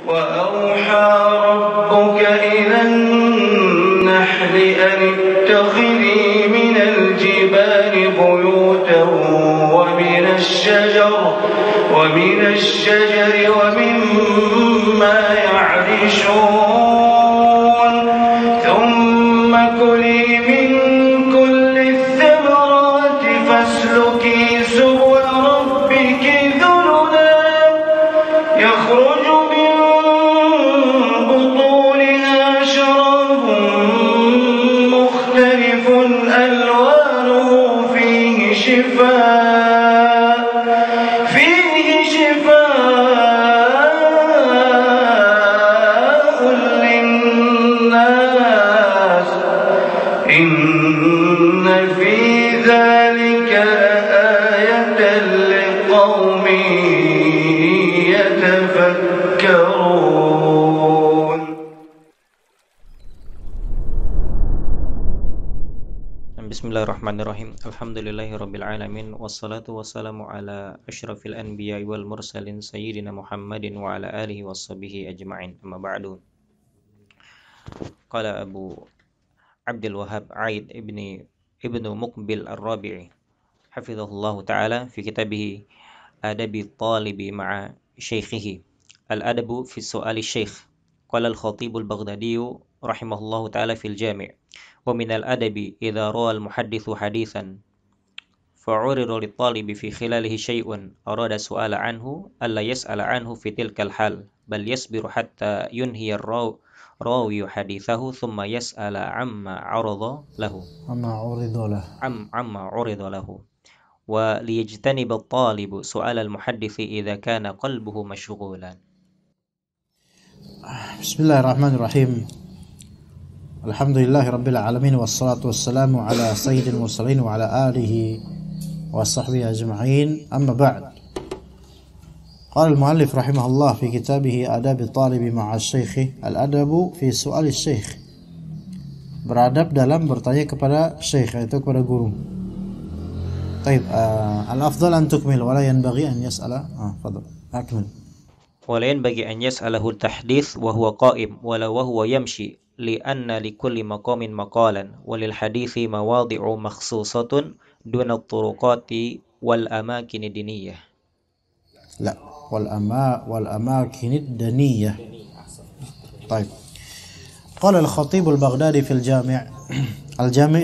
وأوحى ربك إلى النحل أن اتخذي من الجبال بيوتا ومن الشجر ومما يعرشون ثم كلي من كل الثمرات فاسلكي سبل ربك ذللا يخرج من بطونها شراب مختلف ألوانه فيه شفاء للناس إن في ذلك لآية لقوم يتفكرون. Bismillahirrahmanirrahim. Alhamdulillahirabbil alamin wassalatu wassalamu ala asyrafil anbiya'i wal mursalin sayyidina Muhammadin wa ala alihi washabihi ajma'in. Amma ba'du. Qala Abu Abdul Wahhab Aid ibnu Muqbil Ar-Rabi'i hafizahullahu ta'ala fi kitabih Adabi Talibi ma'a syaikhihi Al-Adabu fi su'ali syaikh. Qala al-Khatib al-Baghdadi rahimahullahu ta'ala fil Jami'. ومن الأدب إذا روى المحدث حديثا فعرض للطالب في خلاله شيء أراد السؤال عنه ألا يسأل عنه في تلك الحال بل يصبر حتى ينهي الراوي حديثه ثم يسأل عما عرض له وليجتنب الطالب سؤال المحدث إذا كان قلبه مشغولا. بسم الله الرحمن الرحيم. Alhamdulillahi rabbil alamin wassalatu wassalamu ala sayyidil mursalin wa ala alihi wa sahbihi ajma'in. Amma ba'd. Qala al-muallif rahimahullah fi kitabih Adab at-Talib ma'a asy-syaikh, al-adabu fi su'al asy-syaikh. Beradab dalam bertanya kepada syekh, yaitu kepada guru. Baik, al-afdal an tukmil wa la yanbaghi an yas'ala. Fadhal. Akmil. Wa la yanbaghi an yas'alahu al-tahdits wa huwa qa'im wa la huwa yamshi. لأن لكل مقام مقالا وللحديث مواضع مخصوصة دون الطرقات والأماكن الدينية. لا والأماكن الدينية. طيب. قال الخطيب البغدادي في الجامع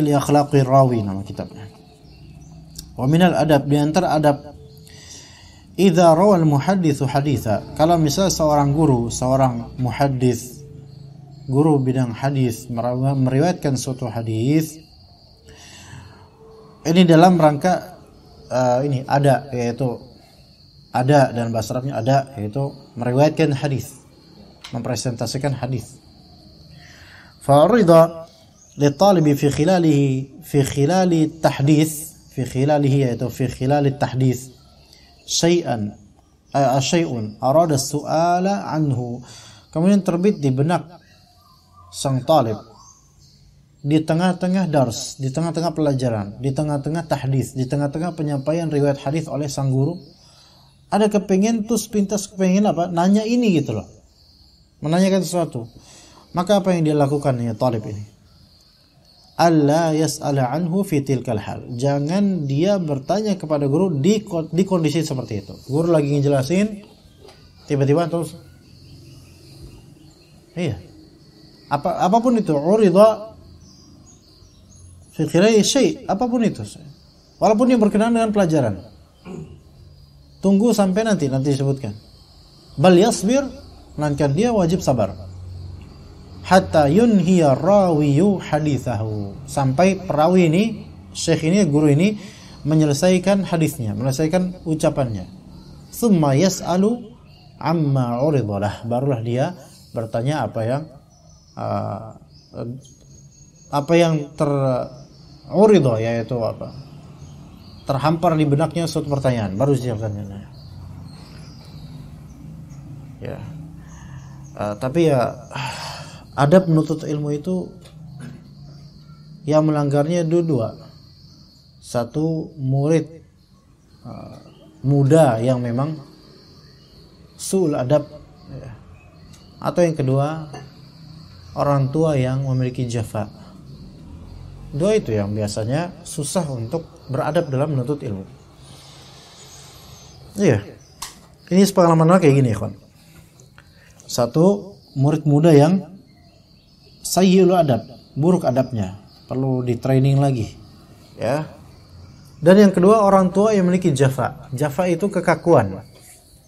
لأخلاق الراوي nama kitabnya. ومن الأدب di antara adab إذا روى المحدث حديثا, kalau misal seorang muhaddits, guru bidang hadis meriwayatkan suatu hadis, ini dalam rangka ini ada, yaitu ada dan bahasa Arabnya ada, yaitu meriwayatkan hadis, mempresentasikan hadis. Fa'urida litalibi fi khilali tahdits syai'un arada su'ala anhu, kemudian terbit di benak sang talib di tengah-tengah dars, di tengah-tengah pelajaran, di tengah-tengah tahdits, di tengah-tengah penyampaian riwayat hadis oleh sang guru, ada kepingin apa, nanya ini gitu loh, menanyakan sesuatu. Maka apa yang dia lakukan ya talib ini? Alla yas'ala anhu fi tilkal hal, jangan dia bertanya kepada guru di kondisi seperti itu. Guru lagi ngejelasin, tiba-tiba terus apapun itu, urida fi khilali syai', apapun itu, walaupun yang berkenaan dengan pelajaran, tunggu sampai nanti disebutkan. Bal yasbir, melainkan dia wajib sabar. Hatta yunhiya rawiyu hadithahu, sampai perawi ini, syekh ini, guru ini menyelesaikan hadisnya, menyelesaikan ucapannya. Tsumma yas'alu amma uridalah, barulah dia bertanya apa yang terurido, yaitu apa, terhampar di benaknya suatu pertanyaan, baru dia bertanya. Tapi adab menuntut ilmu itu yang melanggarnya dua. Satu, murid muda yang memang su'ul adab, Atau yang kedua, orang tua yang memiliki jafa. Dua itu yang biasanya susah untuk beradab dalam menuntut ilmu. Iya. Ini sepengalaman kayak gini, kawan. Satu, murid muda yang sayyi'ul adab, buruk adabnya, perlu di training lagi, ya. Dan yang kedua, orang tua yang memiliki jafa. Jafa itu kekakuan.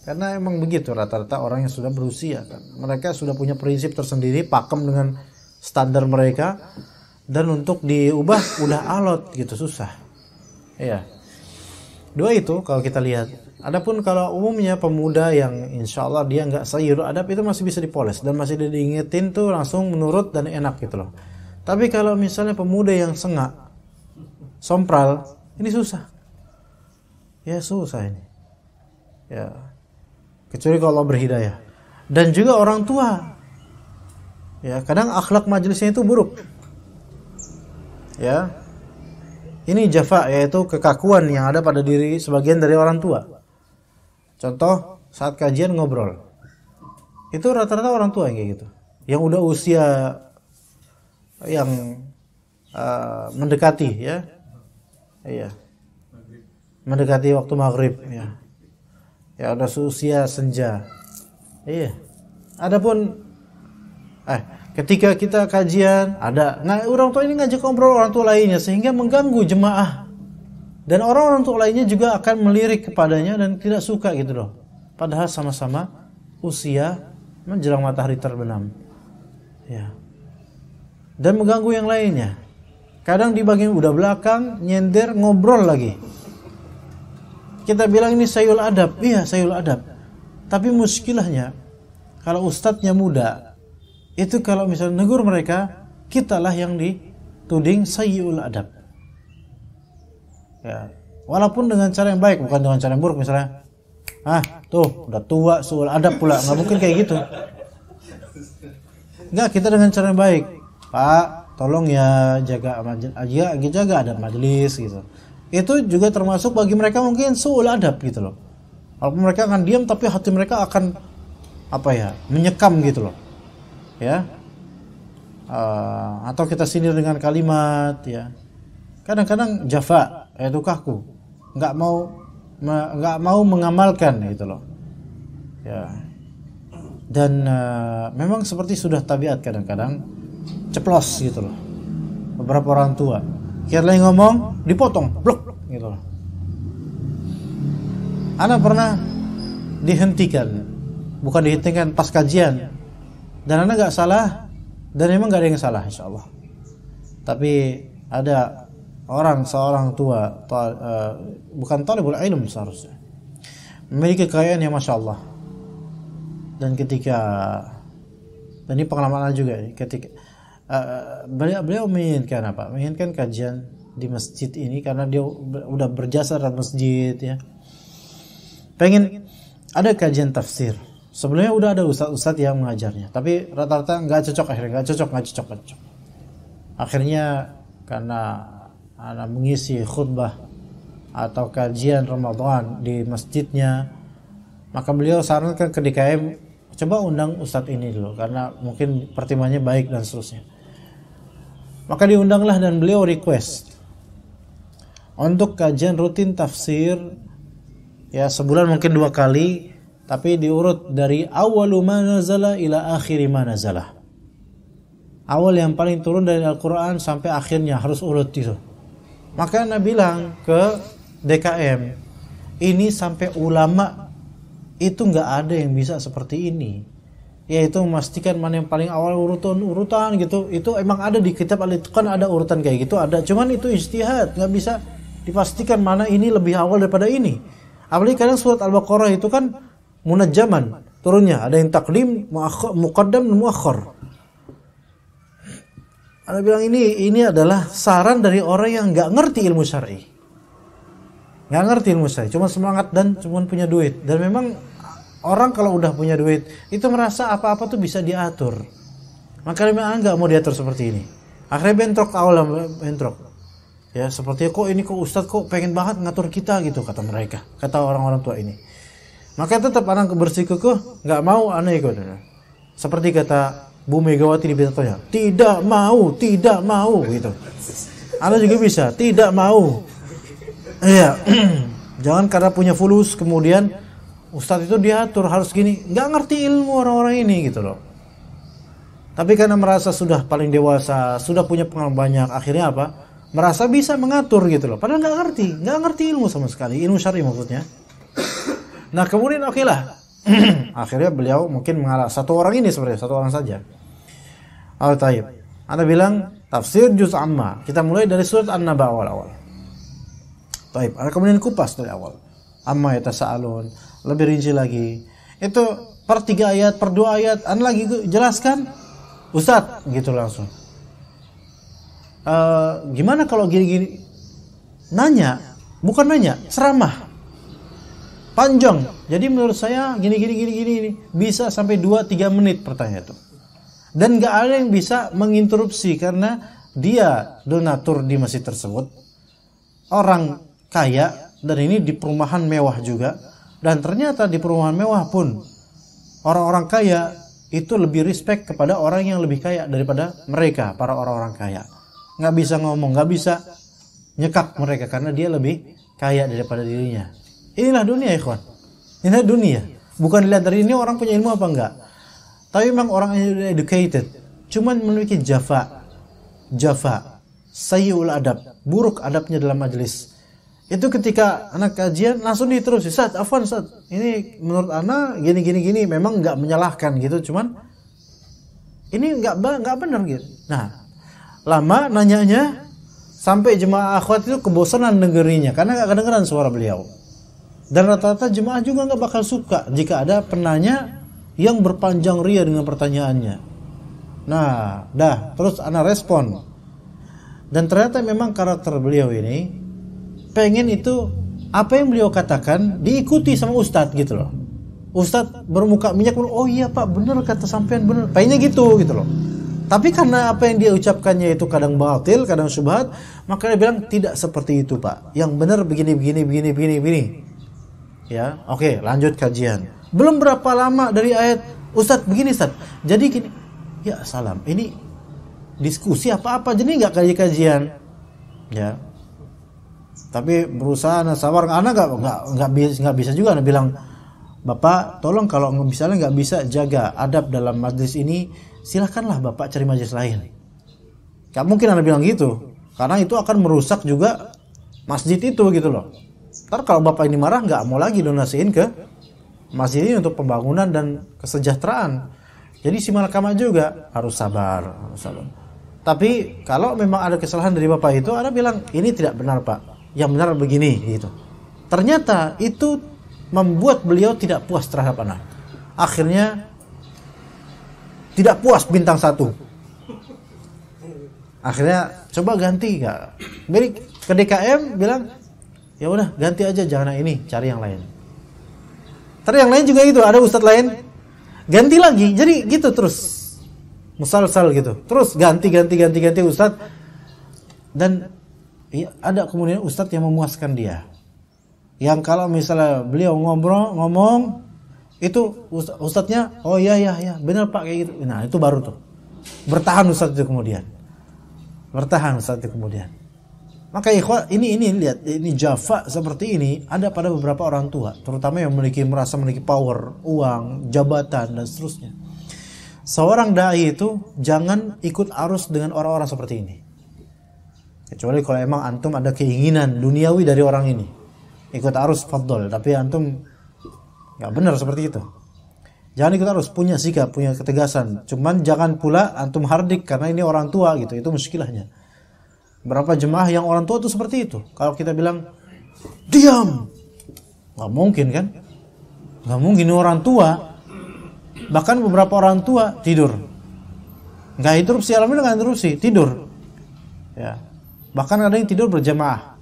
Karena emang begitu rata-rata orang yang sudah berusia kan. Mereka sudah punya prinsip tersendiri, pakem dengan standar mereka, dan untuk diubah udah alot gitu, susah. Iya. Dua itu kalau kita lihat. Adapun kalau umumnya pemuda yang insya Allah dia nggak sayyi'ul adab, itu masih bisa dipoles dan masih diingetin tuh langsung menurut dan enak gitu loh. Tapi kalau misalnya pemuda yang sengak, sompral, ini susah. Ya susah ini. Ya. Kecuali kalau Allah berhidayah. Dan juga orang tua. Ya, kadang akhlak majelisnya itu buruk. Ya. Ini jafa, yaitu kekakuan yang ada pada diri sebagian dari orang tua. Contoh, saat kajian ngobrol. Itu rata-rata orang tua yang kayak gitu. Yang udah usia yang mendekati ya. Iya. Mendekati waktu maghrib ya. Ya udah usia senja. Iya. Adapun ketika kita kajian ada orang tua ini ngajak ngobrol orang tua lainnya sehingga mengganggu jemaah. Dan orang-orang tua lainnya juga akan melirik kepadanya dan tidak suka gitu loh. Padahal sama-sama usia menjelang matahari terbenam. Ya. Dan mengganggu yang lainnya. Kadang di bagian udah belakang nyender ngobrol lagi. Kita bilang ini sayul adab. Iya, sayul adab. Tapi muskilahnya kalau ustadznya muda, itu kalau misalnya negur mereka, kitalah yang dituding sayul adab. Ya, walaupun dengan cara yang baik, bukan dengan cara yang buruk. Misalnya, tuh udah tua, suul adab pula, nggak mungkin kayak gitu. Nggak, kita dengan cara yang baik. Pak, tolong ya jaga adab majelis gitu. Itu juga termasuk bagi mereka mungkin suul adab gitu loh. Walaupun mereka akan diam, tapi hati mereka akan menyekam gitu loh. Ya, atau kita sindir dengan kalimat ya. Kadang-kadang jafa, yaitu kaku, nggak mau mengamalkan gitu loh. Ya. Dan memang seperti sudah tabiat kadang-kadang ceplos gitu loh. Beberapa orang tua, kira lagi ngomong dipotong, blok gitu loh. Ana pernah dihentikan, bukan dihentikan pas kajian, dan ana nggak salah, dan memang nggak ada yang salah insya Allah. Tapi ada seorang tua, bukan talibul ilm seharusnya, memiliki kekayaan yang masya Allah. Dan ketika, dan ini pengalaman juga, ketika beliau menginginkan kajian di masjid ini karena dia udah berjasa dalam masjid ya. Pengen ada kajian tafsir. Sebelumnya udah ada ustadz yang mengajarnya, tapi rata-rata nggak cocok akhirnya, nggak cocok. Akhirnya karena anak mengisi khutbah atau kajian Ramadan di masjidnya, maka beliau sarankan ke DKM, coba undang ustadz ini dulu karena mungkin pertimbangannya baik dan seterusnya. Maka diundanglah dan beliau request untuk kajian rutin tafsir ya, sebulan mungkin 2 kali, tapi diurut dari awalu ma nazala ila akhiri ma nazala. Awal yang paling turun dari Al-Quran sampai akhirnya harus urut itu. Maka Anda bilang ke DKM, ini sampai ulama itu nggak ada yang bisa seperti ini, yaitu memastikan mana yang paling awal urutan gitu. Itu emang ada di kitab Al-Itqan, ada urutan kayak gitu ada, cuman itu ijtihad, nggak bisa dipastikan mana ini lebih awal daripada ini. Apalagi kadang surat Al-Baqarah itu kan munajjaman turunnya, ada yang takdim, muqaddam, muakhir. Anda bilang ini adalah saran dari orang yang nggak ngerti ilmu syar'i, cuma semangat dan cuma punya duit. Dan memang orang kalau udah punya duit itu merasa apa-apa tuh bisa diatur. Maka memang nggak mau diatur seperti ini. Akhirnya bentrok ya, sepertinya kok ustadz kok pengen banget ngatur kita gitu, kata mereka, kata orang-orang tua ini. Maka tetap anak bersikukuh nggak mau aneh ikut. Seperti kata Bu Megawati di pidatonya, tidak mau gitu. Anda juga bisa, tidak mau. Iya. Jangan karena punya fulus kemudian ustadz itu diatur harus gini, nggak ngerti ilmu orang-orang ini gitu loh. Tapi karena merasa sudah paling dewasa, sudah punya pengalaman banyak, akhirnya apa? Merasa bisa mengatur gitu loh. Padahal nggak ngerti ilmu sama sekali, ilmu syar'i maksudnya. Nah kemudian oke lah. Akhirnya beliau mungkin mengalah satu orang ini sebenarnya, satu orang saja. Taib. Anda bilang tafsir juz amma. Kita mulai dari surat An-Naba awal-awal. Taib. Anda kemudian kupas dari awal. Amma yatasaalun. Lebih rinci lagi. Itu per 3 ayat, per 2 ayat. Anda lagi jelaskan, Ustadz, gitu langsung. Gimana kalau gini-gini? Nanya, bukan nanya, ceramah. Panjang. Jadi menurut saya gini bisa sampai 2-3 menit pertanyaan itu. Dan gak ada yang bisa menginterupsi karena dia donatur di masjid tersebut, orang kaya, dan ini di perumahan mewah juga. Dan ternyata di perumahan mewah pun orang-orang kaya itu lebih respect kepada orang yang lebih kaya daripada mereka, para orang-orang kaya. Gak bisa ngomong, gak bisa nyekap mereka karena dia lebih kaya daripada dirinya. Inilah dunia, ikhwan. Inilah dunia. Bukan dilihat dari ini orang punya ilmu apa enggak. Tapi memang orang educated, cuman memiliki jafa, sayyi'ul adab, buruk adabnya dalam majelis. Itu ketika anak kajian langsung diterus, Ustaz, afwan Ustaz, ini menurut ana gini, memang enggak menyalahkan gitu, cuman ini enggak benar gitu. Nah, lama nanyanya sampai jemaah akhwat itu kebosanan dengerinya karena enggak kedengeran suara beliau. Dan rata-rata jemaah juga nggak bakal suka jika ada penanya yang berpanjang ria dengan pertanyaannya. Nah, terus ana respon. Dan ternyata memang karakter beliau ini pengen itu apa yang beliau katakan diikuti sama ustadz gitu loh. Ustadz bermuka minyak, oh iya Pak, benar kata sampean, benar. Pengennya gitu loh. Tapi karena apa yang dia ucapkannya itu kadang batil, kadang syubhat, maka dia bilang tidak seperti itu Pak. Yang benar begini. Ya, oke, lanjut kajian. Belum berapa lama dari ayat, Ustadz begini Ustadz. Jadi gini, ya salam. Ini diskusi apa-apa, jadi nggak kajian. Ya. Tapi berusaha sabar, anak nggak bisa juga. Anak bilang, Bapak, tolong kalau misalnya nggak bisa jaga adab dalam majlis ini, silahkanlah Bapak cari majlis lain. Gak mungkin anak bilang gitu, karena itu akan merusak juga masjid itu gitu loh. Ntar kalau Bapak ini marah nggak mau lagi donasiin ke masjid ini untuk pembangunan dan kesejahteraan. Jadi si malakama juga harus sabar. Tapi kalau memang ada kesalahan dari Bapak itu, ada bilang ini tidak benar Pak, yang benar begini gitu. Ternyata itu membuat beliau tidak puas terhadap anak. Akhirnya tidak puas bintang 1. Akhirnya coba ganti Kak. Jadi ke DKM bilang, ya udah ganti aja, jangan yang ini, cari yang lain. Terus yang lain juga itu, ada ustadz lain, ganti lagi. Jadi gitu terus, musalsal gitu. Terus ganti ustadz. Dan ya, ada kemudian ustadz yang memuaskan dia. Yang kalau misalnya beliau ngomong itu ustadznya, oh iya benar Pak kayak gitu. Nah itu baru tuh bertahan ustadz itu kemudian. Maka ikhwah, ini lihat, ini jafa seperti ini ada pada beberapa orang tua, terutama yang merasa memiliki power, uang, jabatan dan seterusnya. Seorang dai itu jangan ikut arus dengan orang-orang seperti ini. Kecuali kalau emang antum ada keinginan duniawi dari orang ini, ikut arus fadl, tapi antum nggak benar seperti itu. Jangan ikut arus, punya sikap, punya ketegasan. Cuman jangan pula antum hardik karena ini orang tua gitu, itu muskilahnya. Berapa jemaah yang orang tua itu seperti itu. Kalau kita bilang diam, nggak mungkin kan? Nggak mungkin, ini orang tua. Bahkan beberapa orang tua tidur, nggak interupsi, alhamdulillah nggak interupsi, tidur. Ya, bahkan ada yang tidur berjamaah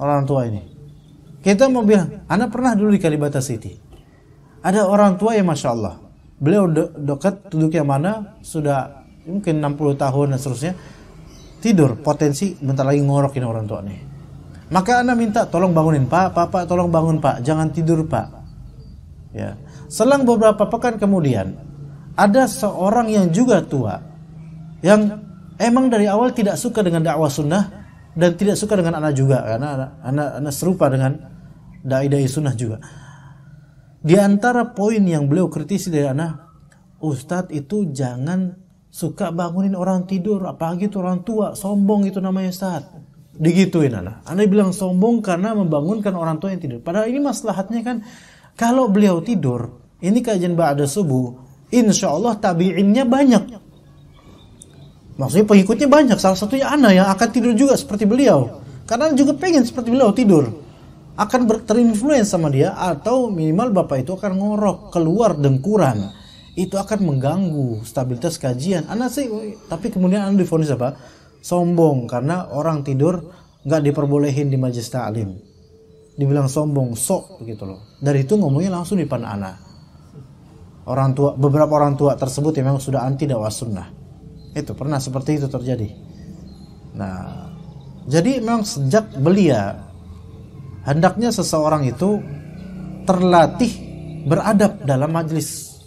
orang tua ini. Kita mau bilang, anak pernah dulu di Kalibata City. Ada orang tua yang masya Allah, beliau dekat duduknya mana, sudah mungkin 60 tahun dan seterusnya. Tidur, potensi bentar lagi ngorokin orang tua nih. Maka anak minta tolong bangunin Pak, tolong bangun Pak, jangan tidur Pak. Ya. Selang beberapa pekan kemudian, ada seorang yang juga tua, yang emang dari awal tidak suka dengan dakwah sunnah dan tidak suka dengan anak juga, karena anak serupa dengan dai-dai sunnah juga. Di antara poin yang beliau kritisi dari anak, Ustadz itu jangan suka bangunin orang tidur, apalagi itu orang tua, sombong itu namanya Ustadz. Digituin anak bilang sombong karena membangunkan orang tua yang tidur. Padahal ini maslahatnya kan, kalau beliau tidur, ini kajian ba'da subuh, insya Allah tabi'innya banyak. Maksudnya pengikutnya banyak, salah satunya anak yang akan tidur juga seperti beliau. Karena juga pengen seperti beliau tidur. Akan terinfluence sama dia, atau minimal bapak itu akan ngorok, keluar dengkuran. Itu akan mengganggu stabilitas kajian. Anak sih, tapi kemudian anak divonis apa? Sombong karena orang tidur nggak diperbolehin di majelis ta'lim. Dibilang sombong, sok begitu loh. Dari itu ngomongnya langsung di depan anak. Orang tua, beberapa orang tua tersebut yang memang sudah anti dakwah sunnah. Itu pernah seperti itu terjadi. Nah, jadi memang sejak belia, hendaknya seseorang itu terlatih beradab dalam majelis.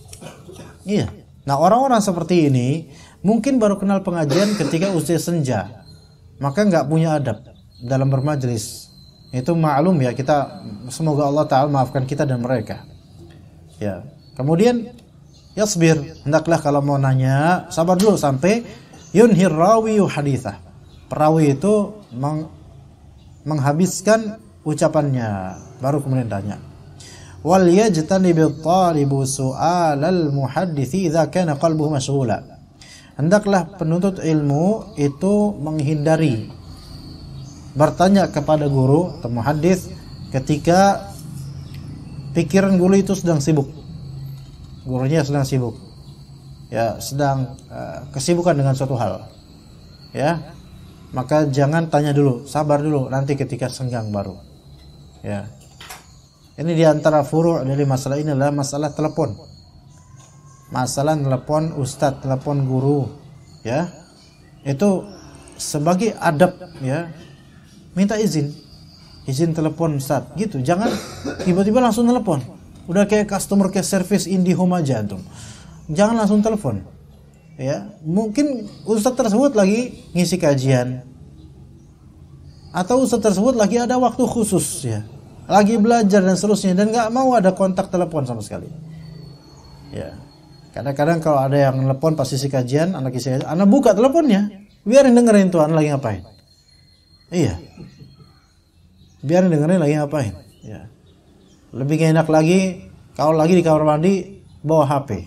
Iya. Nah, orang-orang seperti ini mungkin baru kenal pengajian ketika usia senja, maka nggak punya adab dalam bermajelis. Itu maklum ya, kita semoga Allah Ta'ala maafkan kita dan mereka. Ya. Kemudian yasbir, hendaklah kalau mau nanya sabar dulu sampai yunhir rawi haditsah. Perawi itu menghabiskan ucapannya, baru kemudian tanya. Wal yajtanib at-talibu su'alal muhadditsi idza kana qalbuhu mashghula. Hendaklah penuntut ilmu itu menghindari bertanya kepada guru atau muhaddits ketika pikiran guru itu sedang sibuk. Gurunya sedang sibuk. Ya, sedang kesibukan dengan suatu hal. Ya. Maka jangan tanya dulu, sabar dulu, nanti ketika senggang baru. Ya. Ini diantara furu' dari masalah ini adalah masalah telepon. Masalah telepon ustadz, telepon guru, ya. Itu sebagai adab, ya. Minta izin telepon ustadz, gitu. Jangan tiba-tiba langsung telepon. Udah kayak customer care service IndiHome aja tuh. Jangan langsung telepon. Ya, mungkin ustadz tersebut lagi ngisi kajian. Atau ustadz tersebut lagi ada waktu khusus, ya. Lagi belajar dan seterusnya, dan nggak mau ada kontak telepon sama sekali. Ya, kadang-kadang kalau ada yang telepon pas isi kajian, anak buka teleponnya, biarin dengerin tuh anak lagi ngapain. Iya, biarin dengerin lagi ngapain. Ya, lebih enak lagi kalau lagi di kamar mandi bawa HP.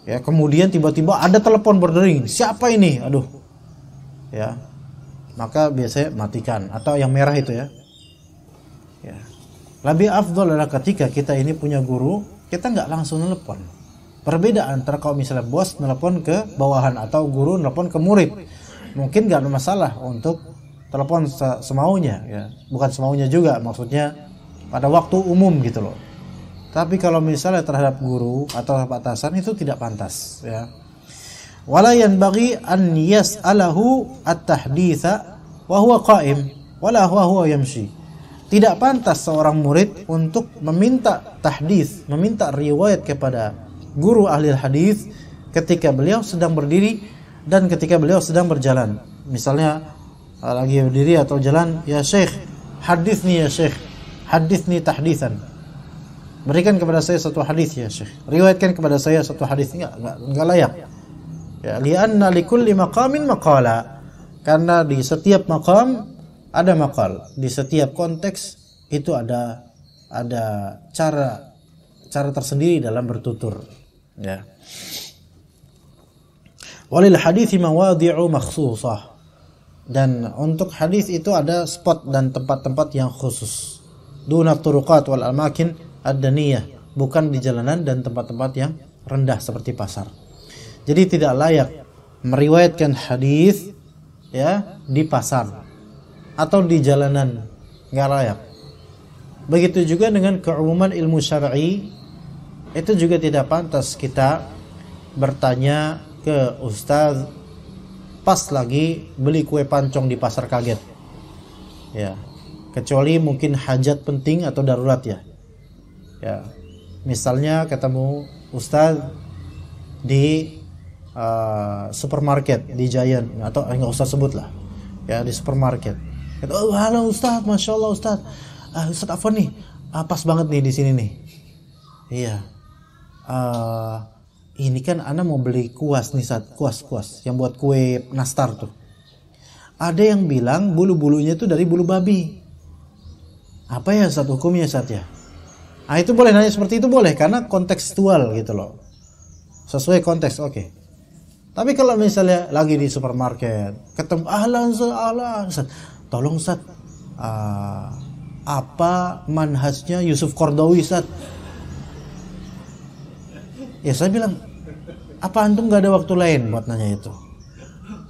Ya, kemudian tiba-tiba ada telepon berdering, siapa ini? Aduh, ya, maka biasanya matikan atau yang merah itu ya. Ya. Lebih afdol adalah ketika kita ini punya guru, kita nggak langsung nelpon. Perbedaan antara kalau misalnya bos nelpon ke bawahan atau guru nelpon ke murid, mungkin nggak ada masalah untuk telepon semaunya, ya. Bukan semaunya juga, maksudnya pada waktu umum gitu loh. Tapi kalau misalnya terhadap guru atau atasan itu tidak pantas, ya. Wala yanbaghi an yas'alahu at-tahditsa wa huwa qa'im wala huwa yamshi. Tidak pantas seorang murid untuk meminta tahdits, meminta riwayat kepada guru ahli hadis ketika beliau sedang berdiri dan ketika beliau sedang berjalan. Misalnya lagi berdiri atau jalan, ya Syekh, haditsni ya Syekh, haditsni tahditsan. Berikan kepada saya satu hadis ya Syekh. Riwayatkan kepada saya satu hadis. Enggak layak. Ya, li'anna likulli maqamin maqala. Karena di setiap maqam ada maqal, di setiap konteks itu ada cara tersendiri dalam bertutur, ya. Walil hadithi mawadhi'u makhsusah, dan untuk hadis itu ada spot dan tempat-tempat yang khusus. Duna turuqat wal amakin ad-daniyah, bukan di jalanan dan tempat-tempat yang rendah seperti pasar. Jadi tidak layak meriwayatkan hadis, ya, di pasar atau di jalanan, nggak layak. Begitu juga dengan keumuman ilmu syar'i, itu juga tidak pantas kita bertanya ke ustaz pas lagi beli kue pancong di pasar kaget, ya. Kecuali mungkin hajat penting atau darurat, ya. Ya, misalnya ketemu ustaz di supermarket di Giant, atau nggak usah sebut lah ya, di supermarket. Oh, halo Ustaz, Masya Allah Ustaz, Ustaz Afwan nih, pas banget nih di sini nih. Iya, ini kan ana mau beli kuas nih Ustaz, kuas yang buat kue nastar tuh. Ada yang bilang bulu-bulunya itu dari bulu babi. Apa ya Ustaz hukumnya Ustaz ya? Itu boleh nanya seperti itu, boleh, karena kontekstual gitu loh, sesuai konteks, oke. Tapi kalau misalnya lagi di supermarket ketemu ahlan Ustaz, tolong Ustaz, apa manhajnya Yusuf Qaradawi Ustaz? Ya saya bilang, apa antum gak ada waktu lain buat nanya itu?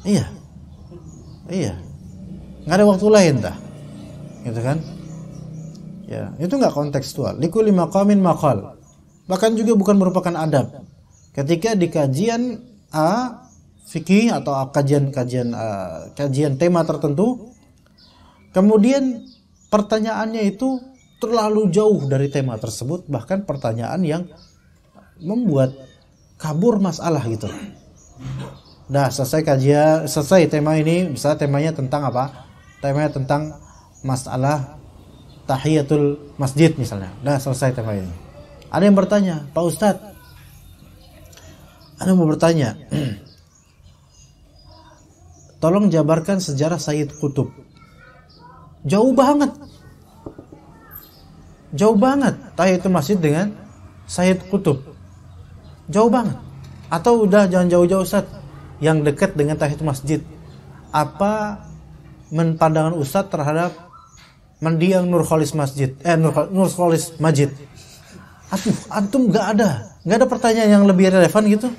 Iya, nggak ada waktu lain dah, gitu kan? Ya, itu nggak kontekstual. Likulli maqamin maqal. Bahkan juga bukan merupakan adab. Ketika di kajian fikih atau kajian tema tertentu, kemudian pertanyaannya itu terlalu jauh dari tema tersebut, bahkan pertanyaan yang membuat kabur masalah gitu. Nah, selesai tema ini, misalnya temanya tentang apa? Temanya tentang masalah tahiyatul masjid misalnya. Nah, selesai tema ini. Ada yang bertanya, Pak Ustadz, ada mau bertanya, tolong jabarkan sejarah Sayyid Qutb. Jauh banget tahiyatul masjid dengan Sayyid Qutb. Jauh banget. Atau udah jangan jauh-jauh Ustadz, yang dekat dengan tahiyatul masjid. Apa pandangan Ustadz terhadap mendiang Nurkholis Masjid, Nurkholis Majid? Aduh, antum nggak ada pertanyaan yang lebih relevan gitu?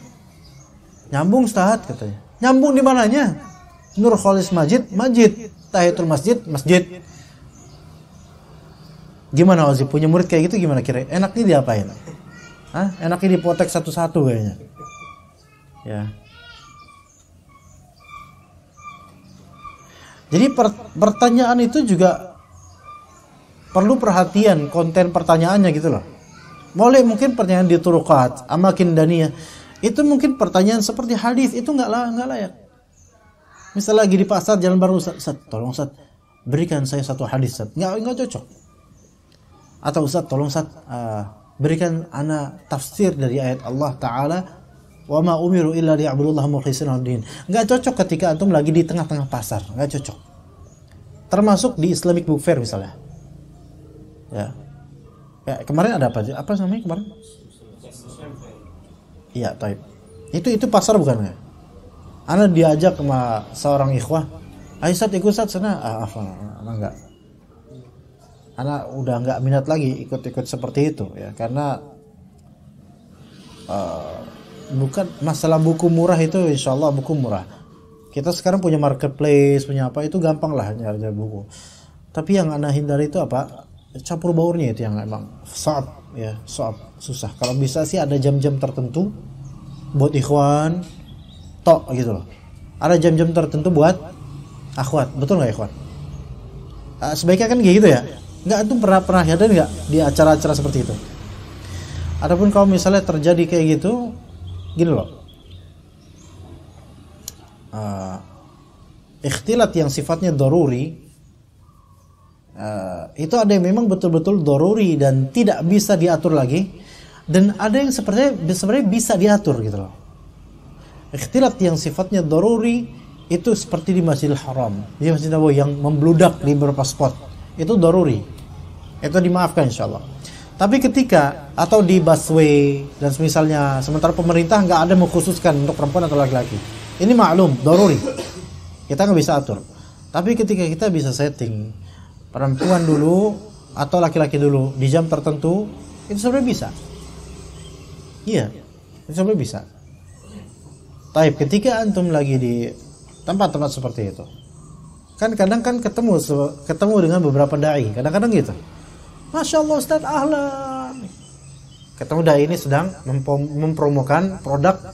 Nyambung Ustaz katanya. Nyambung di mananya? Nurkholis Majid, tahiyatul masjid, masjid. Gimana Ozi, punya murid kayak gitu gimana kira? Enaknya diapain? Enaknya dipotek satu-satu kayaknya. Ya. Jadi pertanyaan itu juga perlu perhatian konten pertanyaannya gitu loh. Boleh mungkin pertanyaan di turuqat, amakin daniyah, itu mungkin pertanyaan seperti hadis, itu nggak layak. Misalnya lagi di pasar jalan baru, Ustaz, tolong Ustaz, berikan saya satu hadis, Ustaz. Nggak cocok. Atau Ustaz, tolong Ustaz, berikan ana tafsir dari ayat Allah Ta'ala, wa ma umiru illa liya'budullaha mukhlishina lahu-din. Nggak cocok ketika antum lagi di tengah-tengah pasar, nggak cocok. Termasuk di Islamic Book Fair misalnya. Ya, kemarin ada apa namanya kemarin? Iya, taib. Itu pasar bukan ya? Ana diajak sama seorang ikhwah, ayo Ustaz ikut Ustaz sana. Ana enggak. Ana udah enggak minat lagi ikut-ikut seperti itu ya, karena bukan masalah buku murah itu, insyaallah buku murah. Kita sekarang punya marketplace, punya apa, itu gampang lah nyari buku. Tapi yang ana hindari itu apa? Campur baurnya itu yang emang susah. Kalau bisa sih ada jam-jam tertentu buat ikhwan tok gitu loh. Ada jam-jam tertentu buat akhwat, betul nggak ikhwan? Sebaiknya kan kayak gitu ya. Nggak, itu pernah ada nggak di acara-acara seperti itu? Adapun kalau misalnya terjadi kayak gitu, gini loh. Ikhtilat yang sifatnya daruri, itu ada yang memang betul-betul daruri dan tidak bisa diatur lagi, dan ada yang sebenarnya bisa diatur gitu loh. Ikhtilat yang sifatnya daruri itu seperti di Masjidil Haram, di Masjid Nabawi yang membludak di beberapa spot, itu daruri, itu dimaafkan insyaallah. Tapi ketika atau di busway dan semisalnya, sementara pemerintah nggak ada mengkhususkan untuk perempuan atau laki-laki, ini maklum daruri, kita nggak bisa atur. Tapi ketika kita bisa setting perempuan dulu atau laki-laki dulu di jam tertentu, itu sebenarnya bisa. Iya, itu sebenarnya bisa. Tapi ketika antum lagi di tempat-tempat seperti itu, kan kadang kan ketemu dengan beberapa dai, kadang-kadang gitu. Masya Allah Ustaz, ahlan. Ketemu dai ini sedang mempromokan produk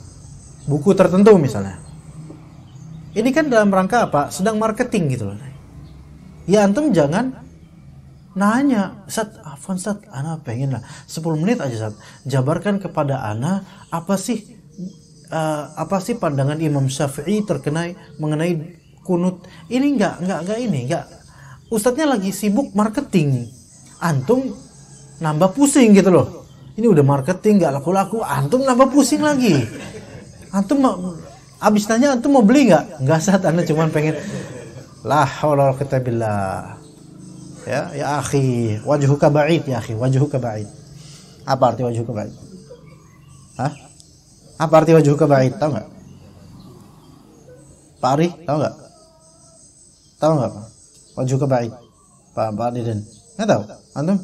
buku tertentu misalnya. Ini kan dalam rangka apa? Sedang marketing gitu loh. Ya antum jangan nanya, Ustaz, afwan Ustaz, ana pengen lah 10 menit aja Ustaz, jabarkan kepada ana apa sih apa sih pandangan Imam Syafi'i mengenai kunut? Ini enggak. Ustadznya lagi sibuk marketing. Antum nambah pusing gitu loh. Ini udah marketing enggak laku-laku, antum nambah pusing lagi. Antum abis nanya antum mau beli enggak? Enggak, saat Anda cuma pengen la haula wala quwwata billah. Ya akhi, wajhuka ba'id ya akhi, wajhuka ba'id. Apa arti wajhuka ba'id? Hah? Apa arti wajhuka ba'id? Tahu enggak? Pak Ari, tahu enggak? Tahu enggak, Pak? Wajhuka ba'id. Pak Diden. Enggak tahu? Antum?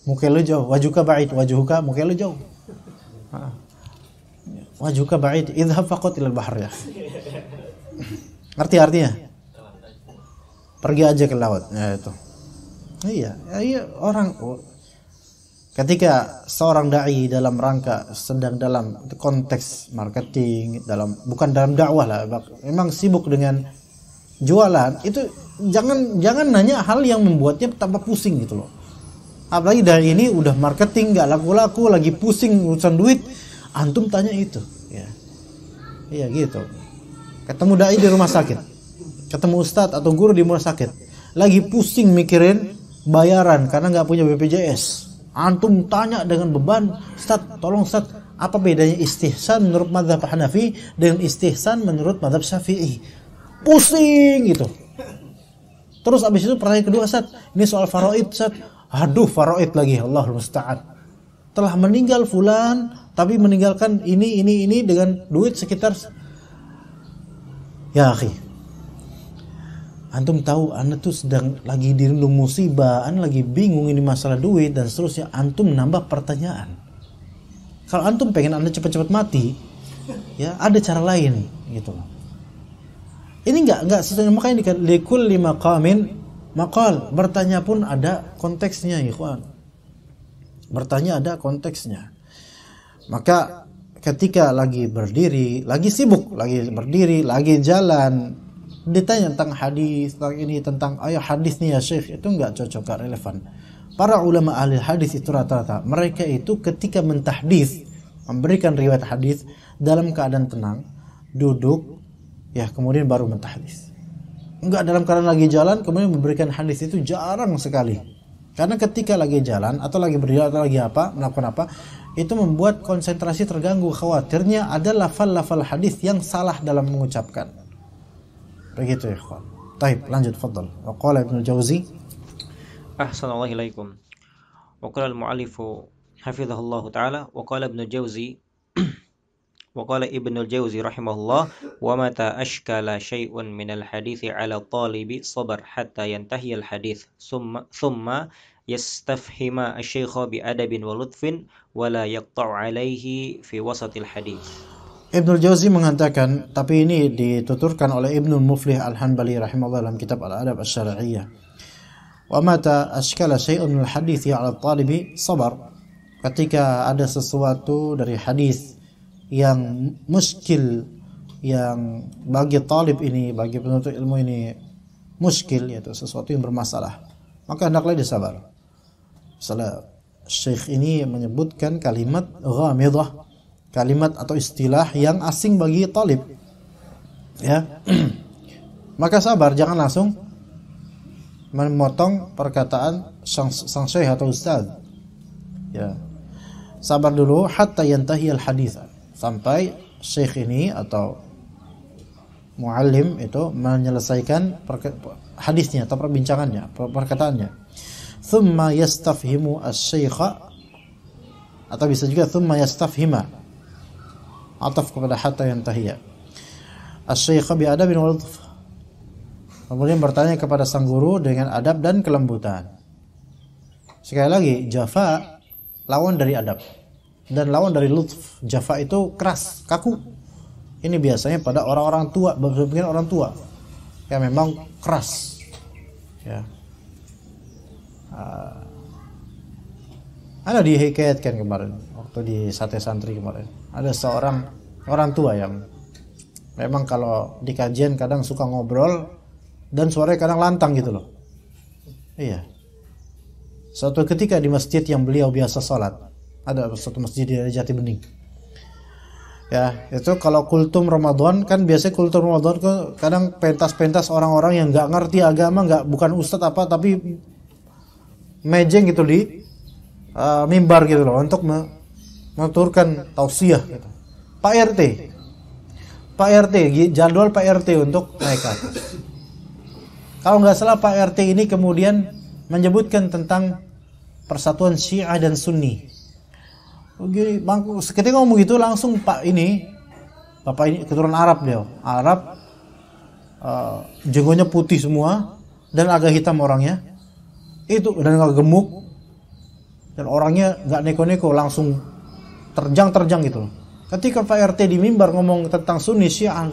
Muka lu jauh. Wajhuka ba'id, wajhuka muka lu jauh. Wajhuka ba'id, idhhab faqat ilal bahr ya. Ngerti artinya? Pergi aja ke laut. Ya itu. Iya, orang ketika seorang dai dalam rangka sedang dalam konteks marketing, bukan dalam dakwah lah, memang sibuk dengan jualan, itu jangan nanya hal yang membuatnya tambah pusing gitu loh. Apalagi dari ini udah marketing nggak laku-laku, lagi pusing urusan duit, antum tanya itu, ya, iya gitu. Ketemu dai di rumah sakit, ketemu ustadz atau guru di rumah sakit, lagi pusing mikirin bayaran karena nggak punya BPJS. Antum tanya dengan beban, Ustadz, tolong Ustadz, apa bedanya istihsan menurut mazhab Hanafi dengan istihsan menurut mazhab Syafi'i? Pusing gitu. Terus abis itu pertanyaan kedua, Ustadz, ini soal faraid, Ustadz. Aduh, faraid lagi, Allahul musta'an. Telah meninggal fulan, tapi meninggalkan ini dengan duit sekitar, ya akhi, antum tahu anda tuh sedang lagi dirundung musibah, anda lagi bingung ini masalah duit dan seterusnya, antum nambah pertanyaan. Kalau antum pengen anda cepat-cepat mati, ya ada cara lain gitu. Ini enggak sesuai, makanya likul lima qamin maqal, bertanya pun ada konteksnya, ikhwan. Bertanya ada konteksnya. Maka ketika lagi berdiri, lagi sibuk, lagi berdiri, lagi jalan, ditanya tentang hadis, tentang ini, tentang ayat hadis nih ya Syekh, itu enggak cocok, enggak relevan. Para ulama ahli hadis itu rata-rata mereka itu ketika mentahdits, memberikan riwayat hadis dalam keadaan tenang, duduk, ya kemudian baru mentahdits. Enggak dalam keadaan lagi jalan kemudian memberikan hadis, itu jarang sekali. Karena ketika lagi jalan atau lagi berdiri atau lagi melakukan apa, itu membuat konsentrasi terganggu, khawatirnya ada lafal-lafal hadis yang salah dalam mengucapkan. Begitu ya, ikhwan. Baik, lanjut, fadhal. Wa qala Ibnu Jauzi, Ahsanallahu ilaikum. Wa qala al-mu'allifu hafizahullahu ta'ala, wa qala Ibnu Jauzi wa qala Ibnu Jauzi rahimahullah, wa mata ashkala syai'un minal hadithi 'ala talibi sabar hatta yantahi al-hadith thumma yastafhima asy-syaikha bi adabin wa lutfin wa la yaqta'u 'alaihi fi wasatil hadith. Ibnu Jauzi mengatakan, tapi ini dituturkan oleh Ibnu Muflih Al-Hanbali rahimahullah dalam kitab Al-Adab Asy-Syar'iyyah. Wa mata ashkala syai'un minal hadithi 'ala talibi sabar, ketika ada sesuatu dari hadis yang muskil, yang bagi talib ini, bagi penuntut ilmu ini muskil, yaitu sesuatu yang bermasalah, maka hendaklah disabar. Misalnya Syekh ini menyebutkan kalimat ghamidah, kalimat atau istilah yang asing bagi talib, ya. Maka sabar, jangan langsung memotong perkataan sang syekh atau ustaz, ya. Sabar dulu hatta yantahi al-hadits, sampai syekh ini atau muallim itu menyelesaikan hadisnya atau perbincangannya, perkataannya. Thumma yastafhimu asy-syaikha, atau bisa juga thumma yastafhima, ataf kepada hatta yantahiya, asy-syaikha bi adabin wa lutf, kemudian bertanya kepada sang guru dengan adab dan kelembutan. Sekali lagi, jafa lawan dari adab dan lawan dari lutf. Jafa itu keras, kaku. Ini biasanya pada orang-orang tua, sebagian orang tua yang memang keras, ya. Ada dihikayatkan kemarin waktu di Sate Santri kemarin, ada seorang orang tua yang memang kalau di kajian kadang suka ngobrol dan suaranya kadang lantang gitu loh. Iya. Suatu ketika di masjid yang beliau biasa sholat, Ada satu masjid di Jati Bening. Ya, itu kalau kultum Ramadan kan biasanya kultum Ramadan kan kadang pentas-pentas orang-orang yang nggak ngerti agama, bukan ustadz apa, tapi mejeng gitu di mimbar gitu loh untuk mengaturkan tausiah gitu. Pak RT, jadwal Pak RT untuk naik ke atas. Kalau nggak salah Pak RT ini kemudian menyebutkan tentang persatuan Syiah dan Sunni. Begini, ketika ngomong gitu langsung Bapak ini keturunan Arab dia, jenggotnya putih semua dan agak hitam orangnya, itu dan agak gemuk dan orangnya nggak neko-neko, langsung terjang gitu. Ketika Pak RT di mimbar ngomong tentang Sunni Syiah,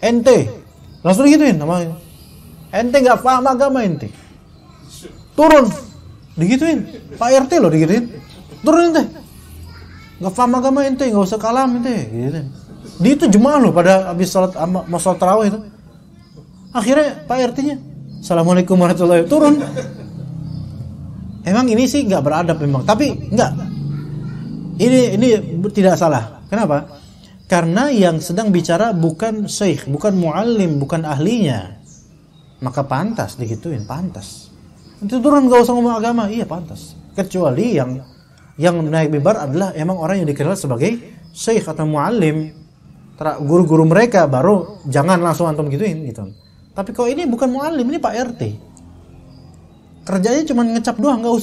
ente langsung digituin namanya, ente nggak paham agama ente, turun, digituin Pak RT loh, digituin, turun ente. Nggak paham agama ente, nggak usah kalam ente, gitu. Dia itu jemaah loh pada habis sholat tarawih itu. Akhirnya Pak RT-nya, Assalamualaikum warahmatullahi wabarakatuh, turun. Emang ini sih nggak beradab memang, tapi nggak. Ini tidak salah. Kenapa? Karena yang sedang bicara bukan syekh, bukan muallim, bukan ahlinya. Maka pantas digituin, pantas. Nanti turun nggak usah ngomong agama, iya pantas. Kecuali yang naik mimbar adalah emang orang yang dikenal sebagai syekh atau muallim, guru-guru mereka, baru jangan langsung antum gituin gitu. Tapi kalau ini bukan muallim, ini Pak RT. Kerjanya cuma ngecap doang, nggak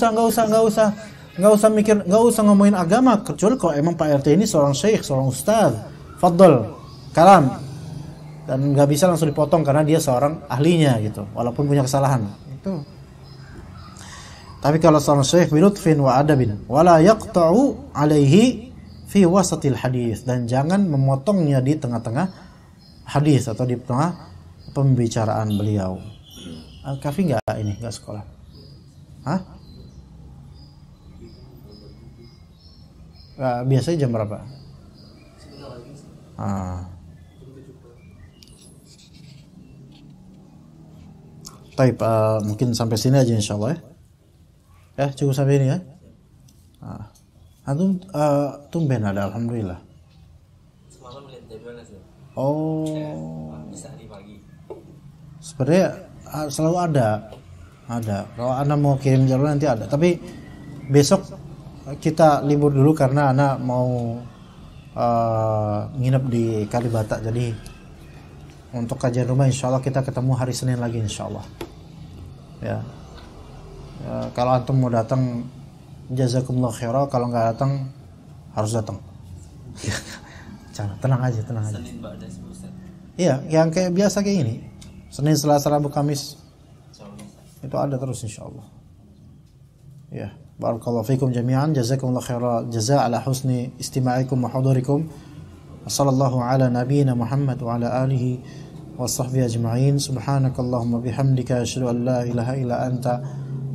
usah mikir, nggak usah ngomongin agama, kecuali kalau emang Pak RT ini seorang syekh, seorang ustaz, fadl, kalam, dan nggak bisa langsung dipotong karena dia seorang ahlinya gitu, walaupun punya kesalahan. Itu. Tapi kalau seorang syekh bilutfin wa adabin wala yaqta'u alaihi fi wasatil hadis, dan jangan memotongnya di tengah-tengah hadis atau di tengah pembicaraan beliau. Al-Kafi enggak sekolah. Hah? Biasanya jam berapa? Baik, mungkin sampai sini aja insyaallah ya. Ya, cukup sampai ini ya. Antum tumben ada, alhamdulillah. Semalam lihat jadwalnya sih. Oh. Bisa di pagi. Sebenarnya selalu ada. Kalau Anda mau kirim jadwal nanti ada. Tapi besok kita libur dulu karena Anda mau nginep di Kalibata. Jadi untuk kajian rumah insyaallah kita ketemu hari Senin lagi insyaallah. Ya. Kalau antum mau datang jazakumullah khairah, kalau nggak datang harus datang. Tenang aja. Senin ba'da Ustaz. Iya, yang kayak biasa kayak gini. Senin, Selasa, Rabu, Kamis. Itu ada terus insyaallah. Ya, barakallahu fikum jami'an, jazakumullah khairah jazaa ala husni istima'ikum wa hudurikum. Wassallallahu ala nabiyyina Muhammad wa ala alihi wa sahbihi ajma'in. Subhanakallahumma bihamdika asyhadu an la ilaha illa anta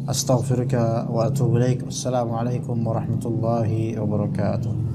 astaghfiruka wa atubu ilaik. Wassalamualaikum warahmatullahi wabarakatuh.